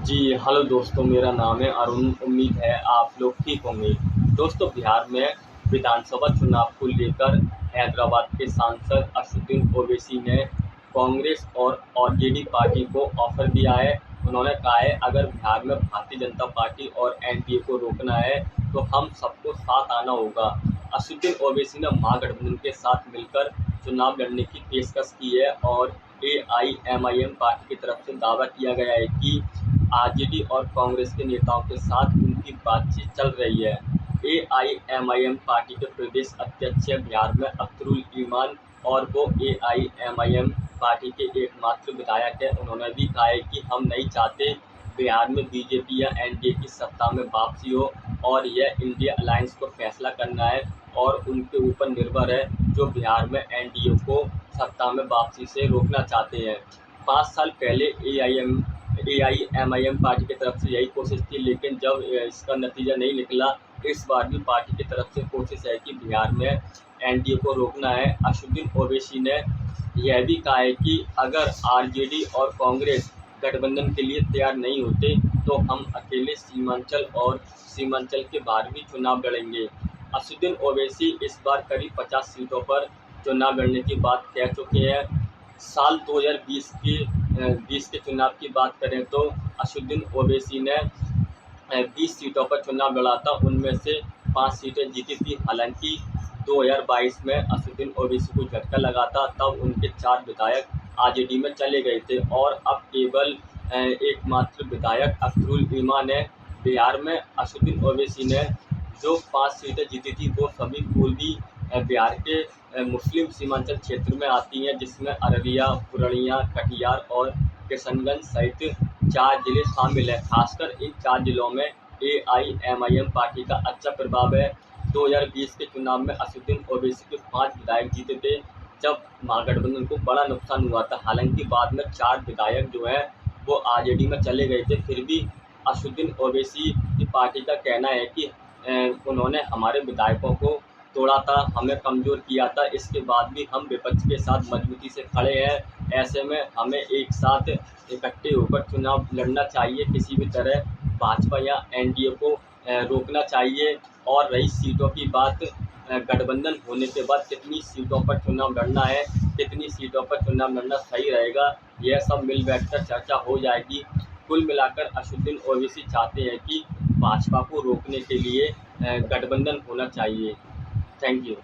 जी, hello दोस्तों, मेरा नाम है अरुण। उम्मीद है आप लोग ठीक होंगे। दोस्तों, बिहार में विधानसभा चुनाव को लेकर हैदराबाद के सांसद असदुद्दीन ओवैसी ने कांग्रेस और आरजेडी पार्टी को ऑफर दिया है। उन्होंने कहा है, अगर बिहार में भारतीय जनता पार्टी और एनडीए को रोकना है तो हम सबको साथ आना होगा। असदुद्दीन ओवैसी ने महागठबंधन के साथ मिलकर चुनाव लड़ने की पेशकश की है और एआईएमआईएम पार्टी की तरफ से दावा किया गया है कि आरजेडी और कांग्रेस के नेताओं के साथ उनकी बातचीत चल रही है। एआईएमआईएम पार्टी के प्रदेश अध्यक्ष हैं बिहार में अख्तरुल ईमान और वो एआईएमआईएम पार्टी के एकमात्र विधायक हैं। उन्होंने भी कहा है कि हम नहीं चाहते बिहार में बीजेपी या एनडीए की सत्ता में वापसी हो और यह इंडिया अलायंस को फैसला करना है और उनके ऊपर निर्भर है जो बिहार में एनडीए को सत्ता में वापसी से रोकना चाहते हैं। 5 साल पहले एआईएमआईएम पार्टी की तरफ से यही कोशिश थी, लेकिन जब इसका नतीजा नहीं निकला, इस बार भी पार्टी की तरफ से कोशिश है कि बिहार में एनडीए को रोकना है। असदुद्दीन ओवैसी ने यह भी कहा है कि अगर आरजेडी और कांग्रेस गठबंधन के लिए तैयार नहीं होते तो हम अकेले सीमांचल के बाहर भी चुनाव लड़ेंगे। असदुद्दीन ओवैसी इस बार करीब 50 सीटों पर चुनाव लड़ने की बात कह चुके हैं। साल 2020 के चुनाव की बात करें तो असदुद्दीन ओवैसी ने 20 सीटों पर चुनाव लड़ा था, उनमें से 5 सीटें जीती थी। हालांकि 2022 में असदुद्दीन ओवैसी को झटका लगा था, तब उनके 4 विधायक आरजेडी में चले गए थे और अब केवल एकमात्र विधायक अख्तरुल ईमान है। बिहार में असदुद्दीन ओवैसी ने जो 5 सीटें जीती थी वो सभी पूर्वी बिहार के मुस्लिम सीमांचल क्षेत्र में आती हैं, जिसमें अररिया, पूर्णिया, कटिहार और किशनगंज सहित 4 जिले शामिल हैं। खासकर इन 4 जिलों में एआईएमआईएम पार्टी का अच्छा प्रभाव है। 2020 के चुनाव में असदुद्दीन ओवैसी के 5 विधायक जीते थे, जब महागठबंधन को बड़ा नुकसान हुआ था। हालांकि बाद में 4 विधायक जो हैं वो आरजेडी में चले गए थे। फिर भी असदुद्दीन ओवैसी की पार्टी का कहना है कि उन्होंने हमारे विधायकों को तोड़ा था, हमें कमज़ोर किया था, इसके बाद भी हम विपक्ष के साथ मजबूती से खड़े हैं। ऐसे में हमें एक साथ इकट्ठे होकर चुनाव लड़ना चाहिए, किसी भी तरह भाजपा या एनडीए को रोकना चाहिए। और रही सीटों की बात, गठबंधन होने के बाद कितनी सीटों पर चुनाव लड़ना है, कितनी सीटों पर चुनाव लड़ना सही रहेगा, यह सब मिल बैठकर चर्चा हो जाएगी। कुल मिलाकर असदुद्दीन ओवैसी चाहते हैं कि भाजपा को रोकने के लिए गठबंधन होना चाहिए। Thank you.